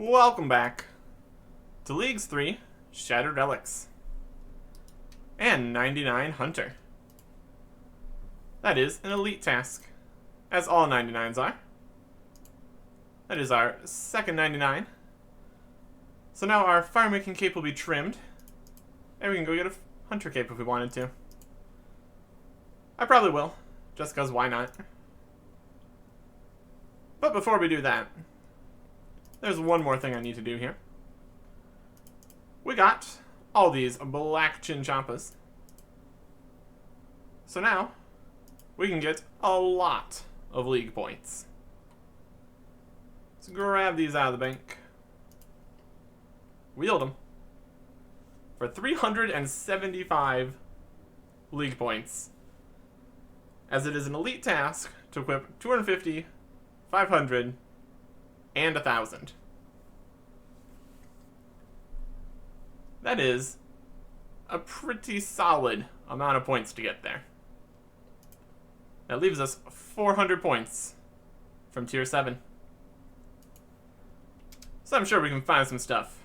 Welcome back to Leagues 3, Shattered Relics, and 99 Hunter. That is an elite task, as all 99s are. That is our second 99. So now our fire making cape will be trimmed, and we can go get a hunter cape if we wanted to. I probably will, just because why not? But before we do that, there's one more thing I need to do here. We got all these black chinchompas. So now, we can get a lot of league points. Let's grab these out of the bank. Wield them. For 375 league points. As it is an elite task to equip 250, 500, and 1,000. That is a pretty solid amount of points to get there. That leaves us 400 points from tier 7. So I'm sure we can find some stuff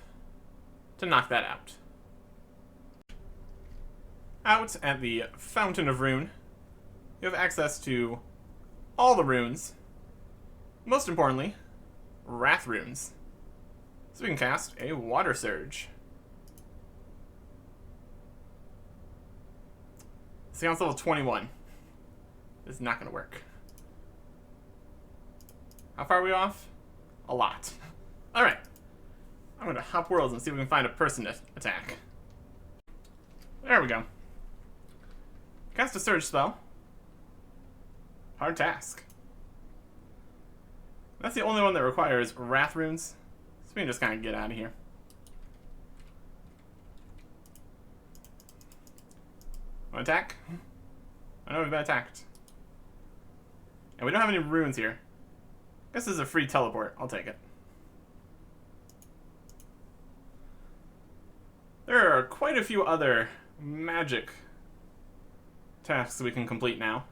to knock that out. Out at the Fountain of Rune, you have access to all the runes. Most importantly, Wrath runes. So we can cast a Water Surge. See, on level 21. This is not going to work. How far are we off? A lot. Alright. I'm going to hop worlds and see if we can find a person to attack. There we go. Cast a Surge spell. Hard task. That's the only one that requires Wrath runes, so we can just kind of get out of here. Want to attack? I know we've been attacked. And we don't have any runes here. This is a free teleport. I'll take it. There are quite a few other magic tasks we can complete now.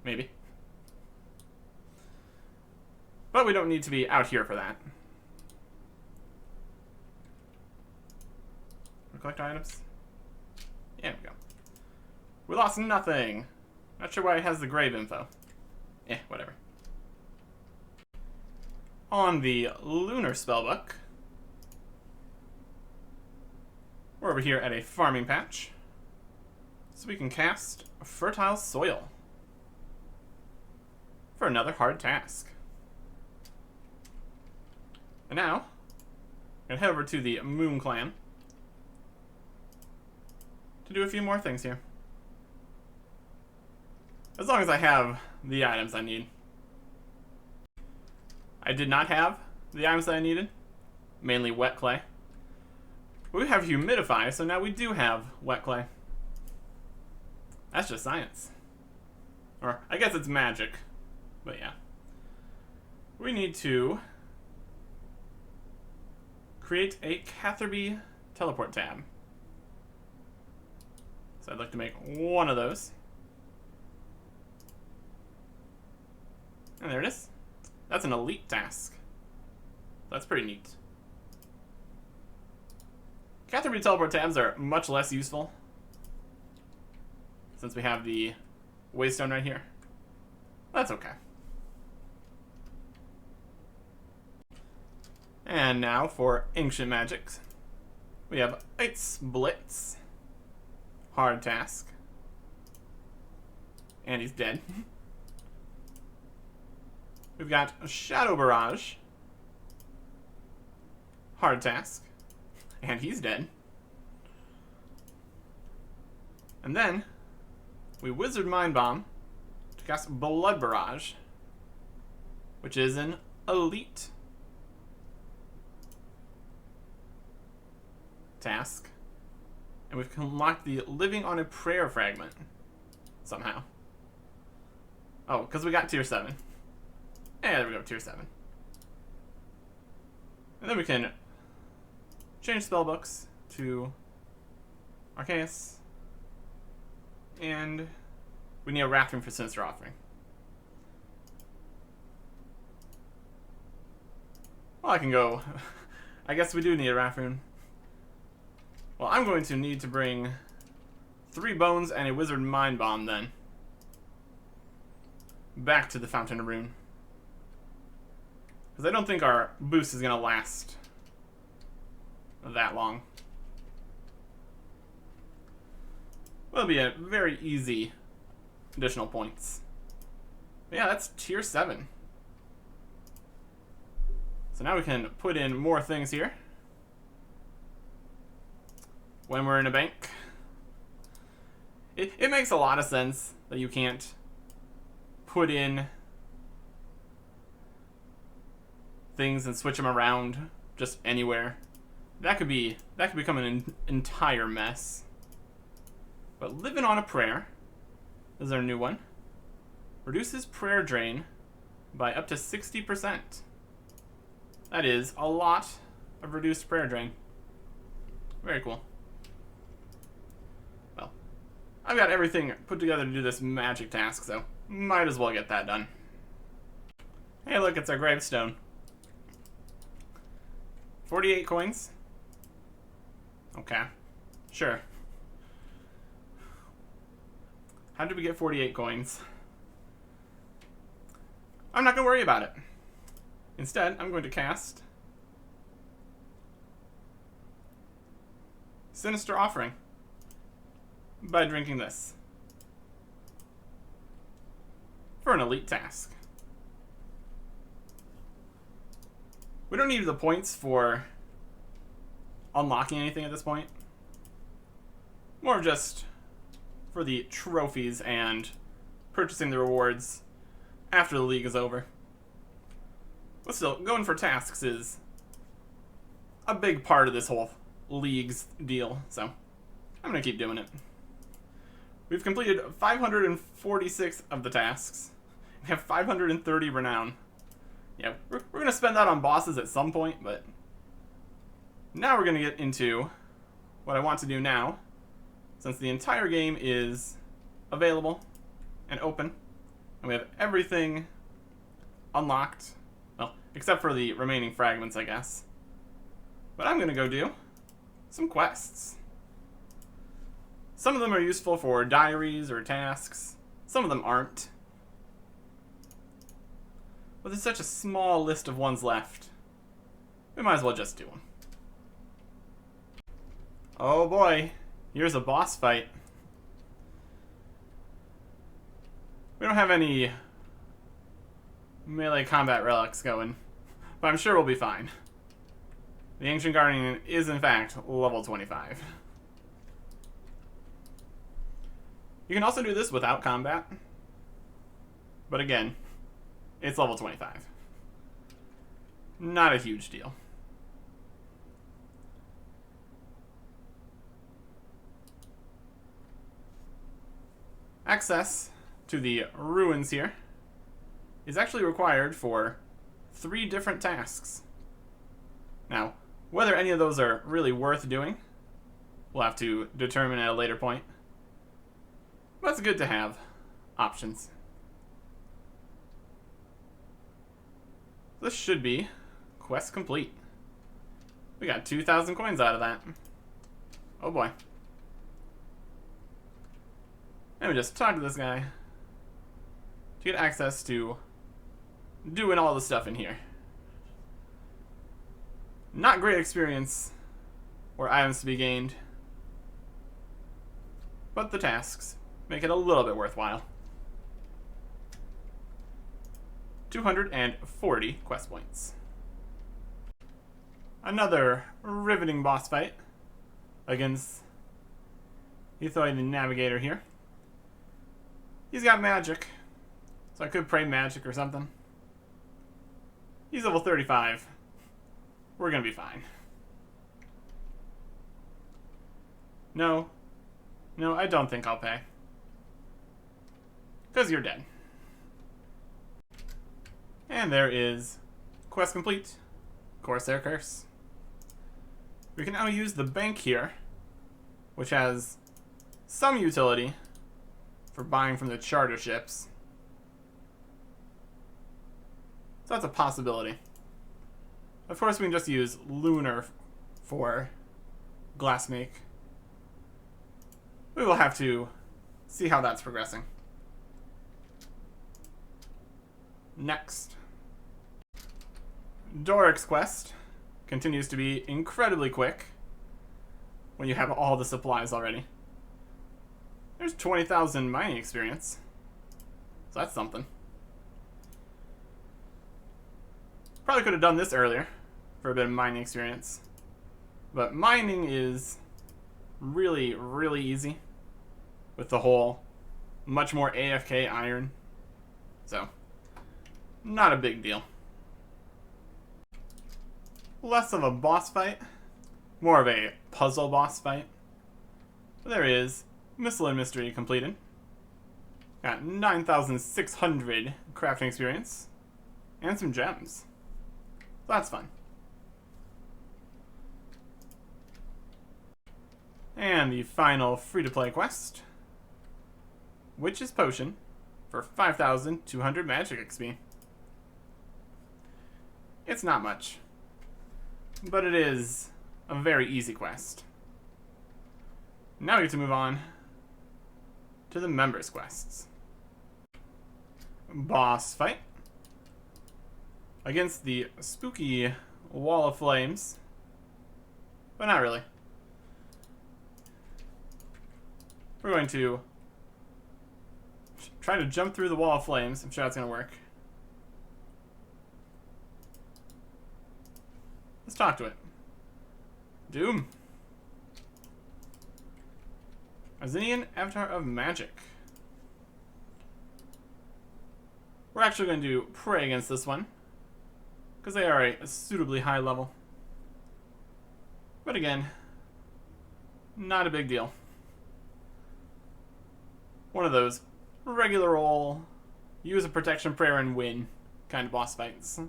Maybe. But we don't need to be out here for that. Collect items. Yeah, we go. We lost nothing. Not sure why it has the grave info. Whatever. On the Lunar Spellbook, we're over here at a farming patch. So we can cast Fertile Soil for another hard task. And now, I'm going to head over to the Moon Clan to do a few more things here. As long as I have the items I need. I did not have the items that I needed, mainly wet clay. We have humidify, so now we do have wet clay. That's just science. Or, I guess it's magic. But yeah. We need to create a Catherby teleport tab. So I'd like to make one of those. And there it is. That's an elite task. That's pretty neat. Catherby teleport tabs are much less useful since we have the waystone right here. That's okay. And now for Ancient Magics. We have Ice Blitz. Hard task. And he's dead. We've got Shadow Barrage. Hard task. And he's dead. And then we Wizard Mind Bomb to cast Blood Barrage, which is an elite task. And we've unlocked the Living on a Prayer fragment somehow. Oh, because we got tier 7. Yeah, there we go, tier 7. And then we can change spellbooks to Arceus. And we need a Wrath Rune for Sinister Offering. Well, I can go. I guess we do need a raft rune. Well, I'm going to need to bring 3 bones and a wizard mind bomb then. Back to the Fountain of Rune. Because I don't think our boost is going to last that long. Will be a very easy additional points. But yeah, that's tier 7. So now we can put in more things here. When we're in a bank. It makes a lot of sense that you can't put in things and switch them around just anywhere. That could become an entire mess. But living on a prayer is our new one. Reduces prayer drain by up to 60%. That is a lot of reduced prayer drain. Very cool. Well, I've got everything put together to do this magic task, so might as well get that done. Hey, look, it's our gravestone. 48 coins. Okay, sure. How did we get 48 coins? I'm not going to worry about it. Instead, I'm going to cast Sinister Offering by drinking this for an elite task. We don't need the points for unlocking anything at this point. More just for the trophies and purchasing the rewards after the league is over. But still, going for tasks is a big part of this whole league's deal, so I'm going to keep doing it. We've completed 546 of the tasks. We have 530 renown. Yeah, we're going to spend that on bosses at some point, but now we're going to get into what I want to do now, since the entire game is available and open, and we have everything unlocked. Well, except for the remaining fragments, I guess. But I'm going to go do some quests. Some of them are useful for diaries or tasks. Some of them aren't. But there's such a small list of ones left. We might as well just do them. Oh boy, here's a boss fight. We don't have any melee combat relics going, but I'm sure we'll be fine. The Ancient Guardian is in fact level 25. You can also do this without combat, but again, it's level 25. Not a huge deal. Access to the ruins here is actually required for 3 different tasks. Now, whether any of those are really worth doing, we'll have to determine at a later point. But it's good to have options. This should be quest complete. We got 2,000 coins out of that. Oh boy. Let me just talk to this guy to get access to doing all the stuff in here. Not great experience or items to be gained, but the tasks make it a little bit worthwhile. 240 quest points. Another riveting boss fight against Ethoi the Navigator here. He's got magic, so I could pray magic or something. He's level 35. We're gonna be fine. No, I don't think I'll pay. 'Cause you're dead. And there is quest complete, Corsair Curse. We can now use the bank here, which has some utility for buying from the charter ships. So that's a possibility. Of course, we can just use lunar for glass make. We will have to see how that's progressing. Next. Doric's quest continues to be incredibly quick when you have all the supplies already. There's 20,000 mining experience. So that's something. Probably could have done this earlier for a bit of mining experience. But mining is really, really easy with the whole much more AFK iron. So, not a big deal. Less of a boss fight, more of a puzzle boss fight. There is Missile and Mystery completed. Got 9,600 crafting experience and some gems. So that's fun. And the final free-to-play quest, Witch's Potion, for 5,200 magic XP. It's not much, but it is a very easy quest. Now we get to move on to the members' quests. Boss fight against the spooky Wall of Flames, but not really. We're going to try to jump through the Wall of Flames. I'm sure that's going to work. Let's talk to it. Doom. Azinian Avatar of Magic. We're actually going to pray against this one, because they are a suitably high level. But again, not a big deal. One of those regular old use a protection prayer and win kind of boss fights.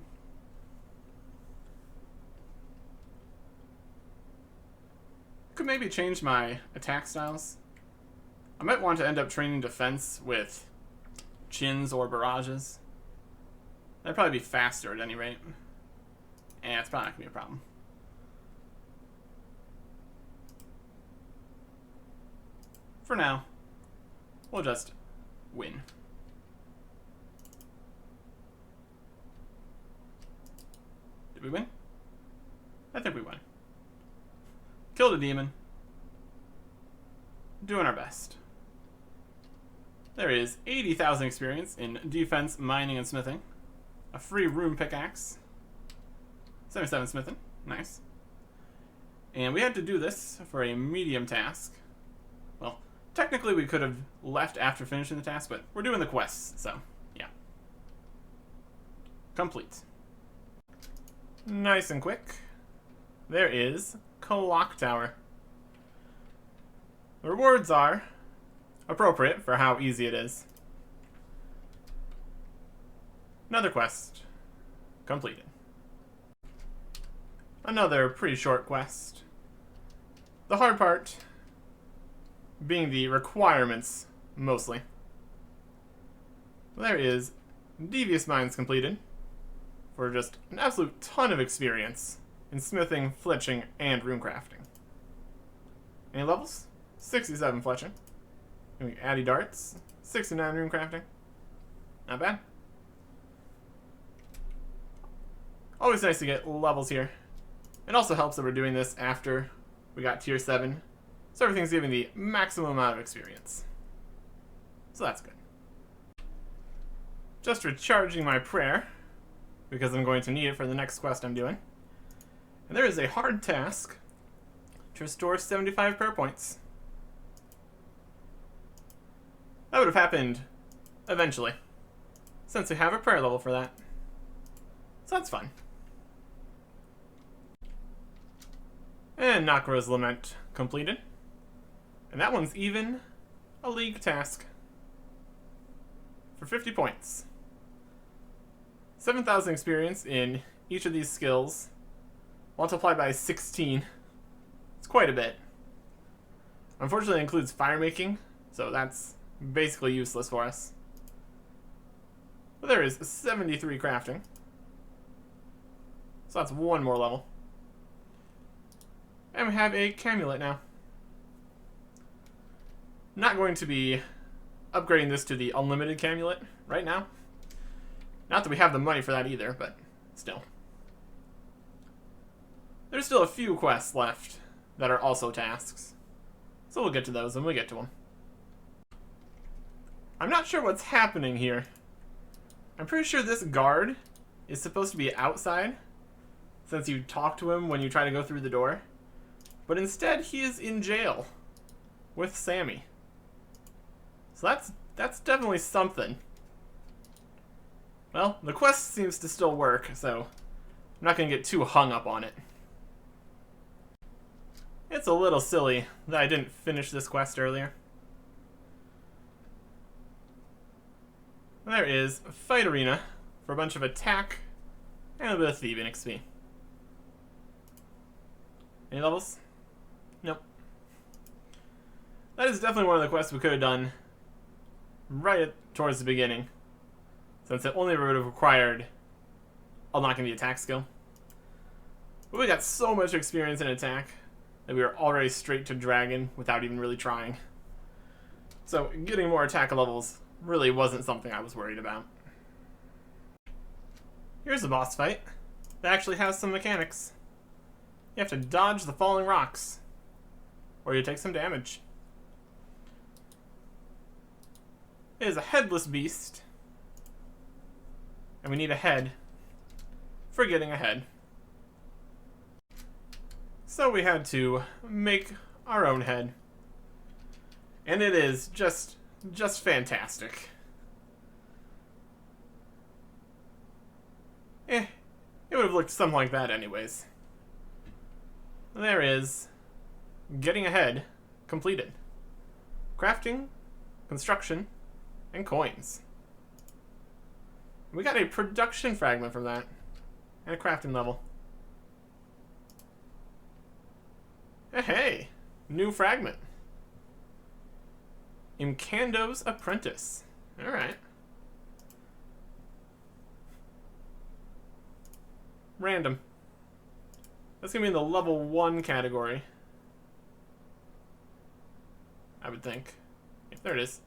Could maybe change my attack styles. I might want to end up training defense with chins or barrages. That'd probably be faster at any rate. And it's probably not going to be a problem. For now, we'll just win. Did we win? I think we won. Killed a demon. Doing our best. There is 80,000 experience in defense, mining, and smithing. A free rune pickaxe. 77 smithing. Nice. And we had to do this for a medium task. Well, technically we could have left after finishing the task, but we're doing the quests, so yeah. Complete. Nice and quick. There is Clock Tower. The rewards are appropriate for how easy it is. Another quest completed. Another pretty short quest. The hard part being the requirements, mostly. There is Devious Mines completed for just an absolute ton of experience in smithing, fletching, and rune crafting. Any levels? 67 fletching. Addy darts. 69 rune crafting. Not bad. Always nice to get levels here. It also helps that we're doing this after we got tier 7. So everything's giving the maximum amount of experience. So that's good. Just recharging my prayer, because I'm going to need it for the next quest I'm doing. And there is a hard task to restore 75 prayer points. That would have happened eventually, since we have a prayer level for that. So that's fun. And Nakra's Lament completed. And that one's even a league task for 50 points. 7,000 experience in each of these skills, multiplied by 16. It's quite a bit. Unfortunately, it includes fire making, so that's basically useless for us. But there is 73 crafting, So that's one more level. And we have a Camulet now. Not going to be upgrading this to the unlimited Camulet right now. Not that we have the money for that either, but still. There's still a few quests left that are also tasks. So we'll get to those when we get to them. I'm not sure what's happening here. I'm pretty sure this guard is supposed to be outside, since you talk to him when you try to go through the door. But instead, he is in jail with Sammy. So that's definitely something. Well, the quest seems to still work, so I'm not going to get too hung up on it. It's a little silly that I didn't finish this quest earlier. There is a fight arena for a bunch of attack and a bit of thieving XP. Any levels? Nope. That is definitely one of the quests we could have done right towards the beginning, since it only would have required unlocking the attack skill. But we got so much experience in attack that we were already straight to dragon without even really trying. So getting more attack levels really wasn't something I was worried about. Here's a boss fight that actually has some mechanics. You have to dodge the falling rocks, or you take some damage. It is a headless beast, and we need a head for getting a head. So we had to make our own head. And it is just fantastic. It would have looked something like that anyways. There is getting a head completed. Crafting, construction, and coins. We got a production fragment from that, and a crafting level. Hey, new fragment. Imcando's Apprentice. Alright. Random. That's gonna be in the level 1 category, I would think. Yeah, there it is.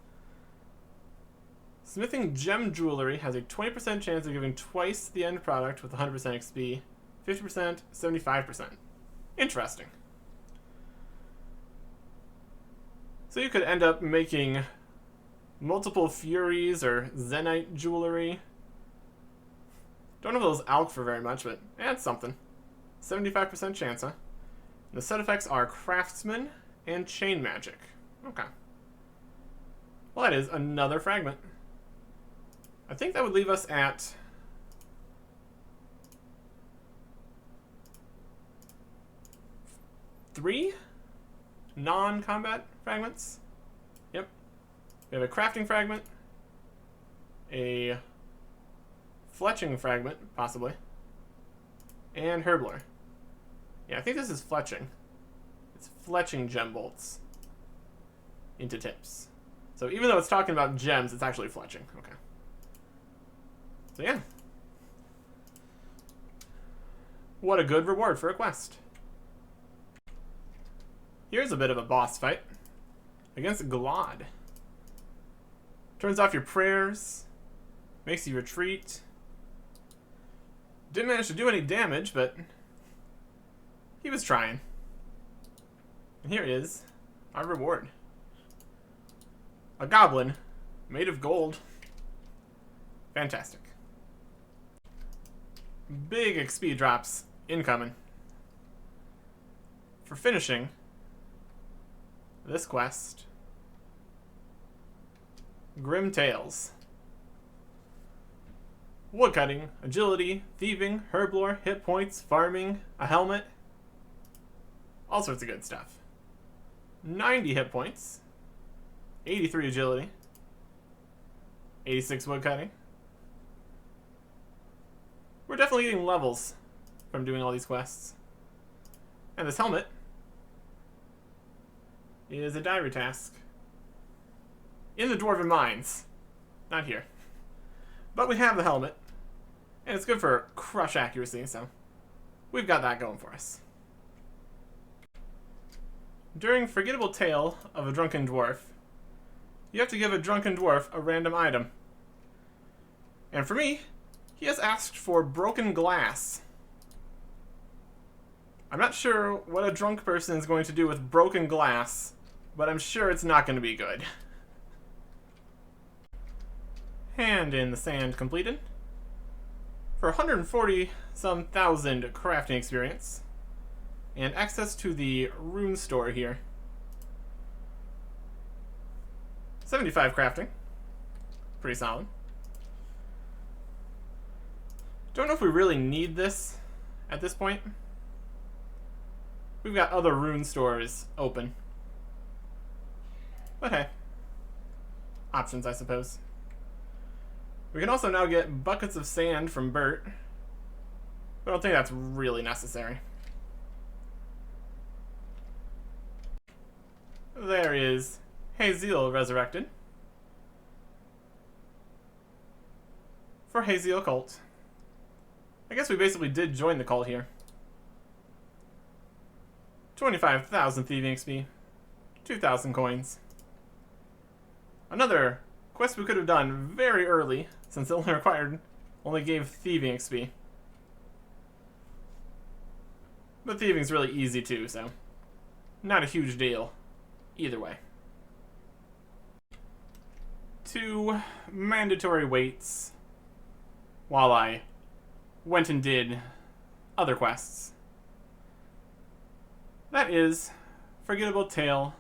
Smithing gem jewelry has a 20% chance of giving twice the end product with 100% XP. 50%, 75%. Interesting. So you could end up making multiple Furies or Zenite jewelry. Don't know if those alch for very much, but it's something. 75% chance, huh? The set effects are Craftsman and Chain Magic. Okay. Well, that is another fragment. I think that would leave us at 3 non-combat fragments. Yep. We have a crafting fragment, a fletching fragment, possibly, and herblore. Yeah, I think this is fletching. It's fletching gem bolts into tips. So even though it's talking about gems, it's actually fletching. Okay. So yeah. What a good reward for a quest. Here's a bit of a boss fight against MacLeod. Turns off your prayers, makes you retreat. Didn't manage to do any damage, but he was trying. And here is our reward. A goblin made of gold. Fantastic. Big XP drops incoming for finishing this quest. Grim Tales. Woodcutting, agility, thieving, herblore, hit points, farming, a helmet. All sorts of good stuff. 90 hit points. 83 agility. 86 woodcutting. We're definitely getting levels from doing all these quests. And this helmet is a diary task in the Dwarven Mines. Not here. But we have the helmet, and it's good for crush accuracy, so we've got that going for us. During Forgettable Tale of a Drunken Dwarf, you have to give a drunken dwarf a random item. And for me, he has asked for broken glass. I'm not sure what a drunk person is going to do with broken glass, but I'm sure it's not going to be good. Hand in the Sand completed. For 140 some thousand crafting experience, and access to the rune store here. 75 crafting. Pretty solid. Don't know if we really need this at this point. We've got other rune stores open. But hey. Options, I suppose. We can also now get buckets of sand from Bert. But I don't think that's really necessary. There is Haziel resurrected. For Haziel cult. I guess we basically did join the cult here. 25,000 thieving XP. 2,000 coins. Another quest we could have done very early, since it only gave thieving XP. But thieving's really easy too, so not a huge deal either way. 2 mandatory waits while I went and did other quests. That is Forgettable Tale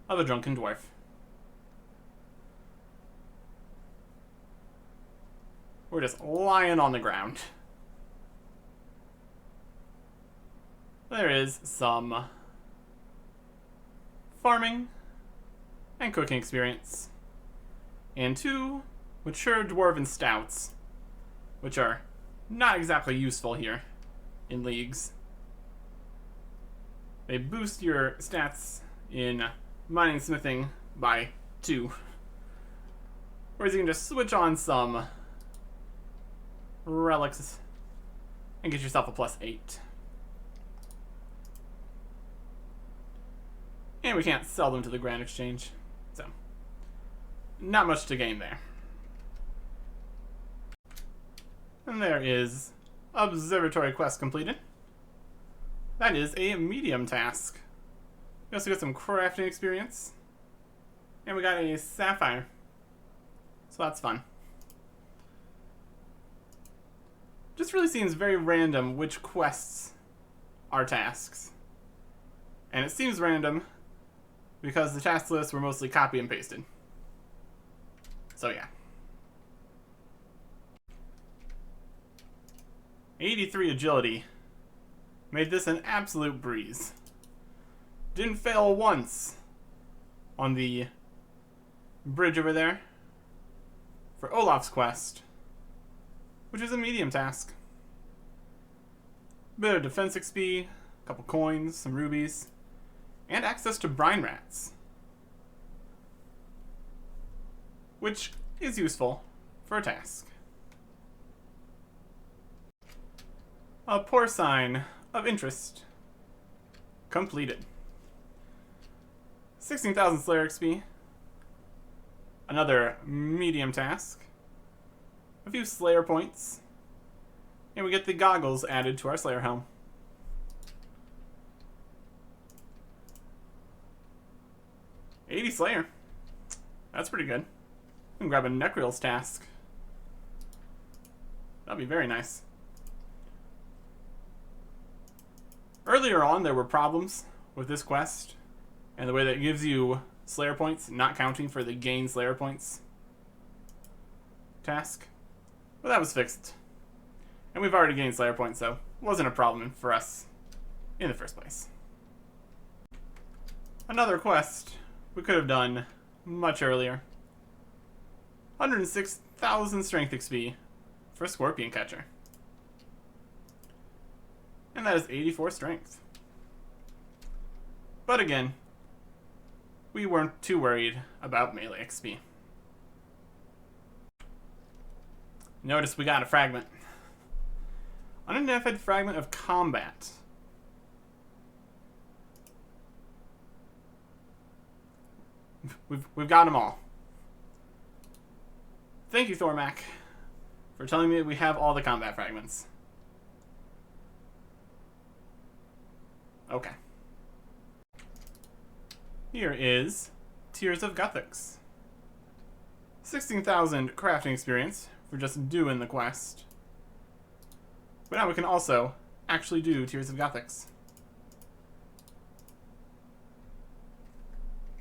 of a Drunken Dwarf. We're just lying on the ground. There is some farming and cooking experience, and 2 mature dwarven stouts, which are not exactly useful here in leagues. They boost your stats in mining and smithing by 2, whereas you can just switch on some relics and get yourself a +8. And we can't sell them to the Grand Exchange, so not much to gain there. And there is Observatory quest completed. That is a medium task. We also got some crafting experience. And we got a sapphire. So that's fun. Just really seems very random which quests are tasks. And it seems random because the task lists were mostly copy and pasted. So yeah. 83 agility. Made this an absolute breeze. Didn't fail once on the bridge over there for Olaf's quest, which is a medium task. Bit of defense XP, a couple coins, some rubies, and access to brine rats, which is useful for a task. A poor sign of interest completed. 16,000 Slayer XP. Another medium task. A few Slayer points. And we get the goggles added to our Slayer helm. $80 Slayer. That's pretty good. We can grab a Necreal's task. That'd be very nice. Earlier on, there were problems with this quest and the way that it gives you Slayer points, not counting for the gain Slayer points task. But that was fixed. And we've already gained Slayer points, so it wasn't a problem for us in the first place. Another quest we could have done much earlier. 106,000 Strength XP for Scorpion Catcher. And that is 84 Strength. But again, we weren't too worried about melee XP. Notice we got a fragment. Unidentified fragment of combat. We've got them all. Thank you, Thormac, for telling me we have all the combat fragments. Okay. Here is Tears of Guthix. 16,000 crafting experience for just doing the quest. But now we can also actually do Tears of Guthix.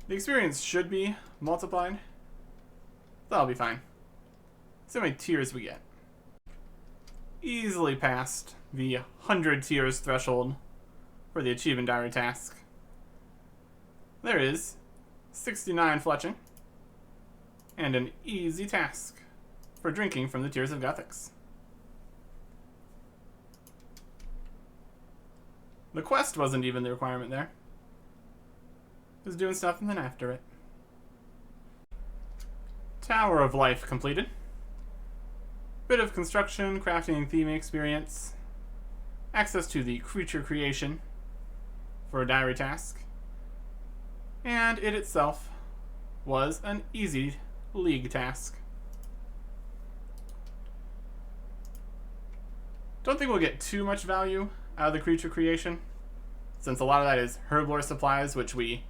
The experience should be multiplied. That'll be fine. See how many tears we get. Easily passed the 100 tears threshold for the achievement diary task. There is 69 fletching and an easy task for drinking from the Tears of Guthix. The quest wasn't even the requirement there. It was doing stuff and then after it. Tower of Life completed. Bit of construction, crafting, and theming experience. Access to the creature creation for a diary task. And it itself was an easy league task. Don't think we'll get too much value out of the creature creation, since a lot of that is herblore supplies, which we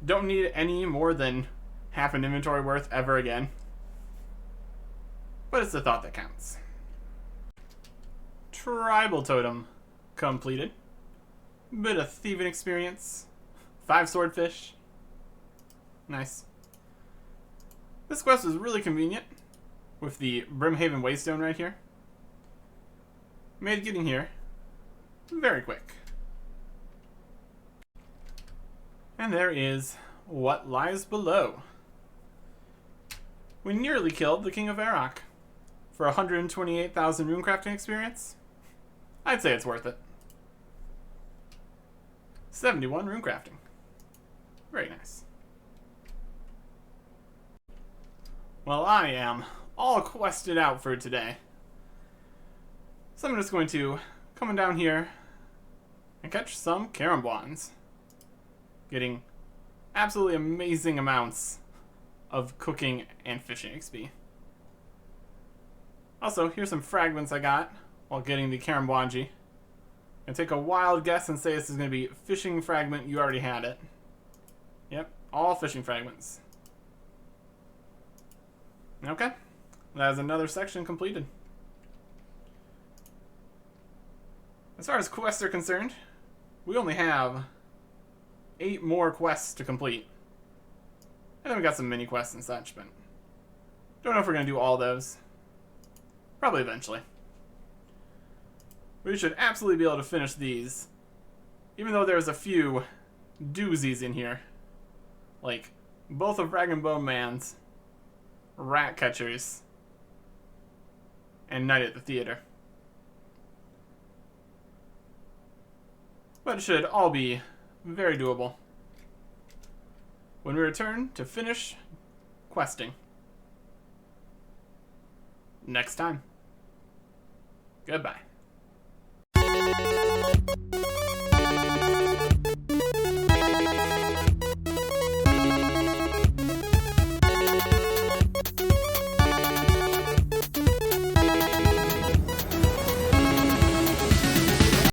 don't need any more than half an inventory worth ever again. But it's the thought that counts. Tribal Totem completed. Bit of thieving experience. 5 swordfish. Nice. This quest is really convenient with the Brimhaven Waystone right here. Made getting here very quick. And there is what lies below. We nearly killed the King of Varrock for 128,000 runecrafting experience. I'd say it's worth it. 71 runecrafting. Very nice. Well, I am all quested out for today. So I'm just going to come down here and catch some Karambwans. Getting absolutely amazing amounts of cooking and fishing XP. Also, here's some fragments I got while getting the Karambwanji. And take a wild guess and say this is going to be fishing fragment. You already had it. Yep, all fishing fragments. Okay, that is another section completed. As far as quests are concerned, we only have 8 more quests to complete. And then we got some mini quests and such, but don't know if we're going to do all those. Probably eventually. We should absolutely be able to finish these, even though there's a few doozies in here. Like both of Rag and Bone Man's, Rat Catchers, and Night at the Theater. But it should all be very doable when we return to finish questing next time. Goodbye.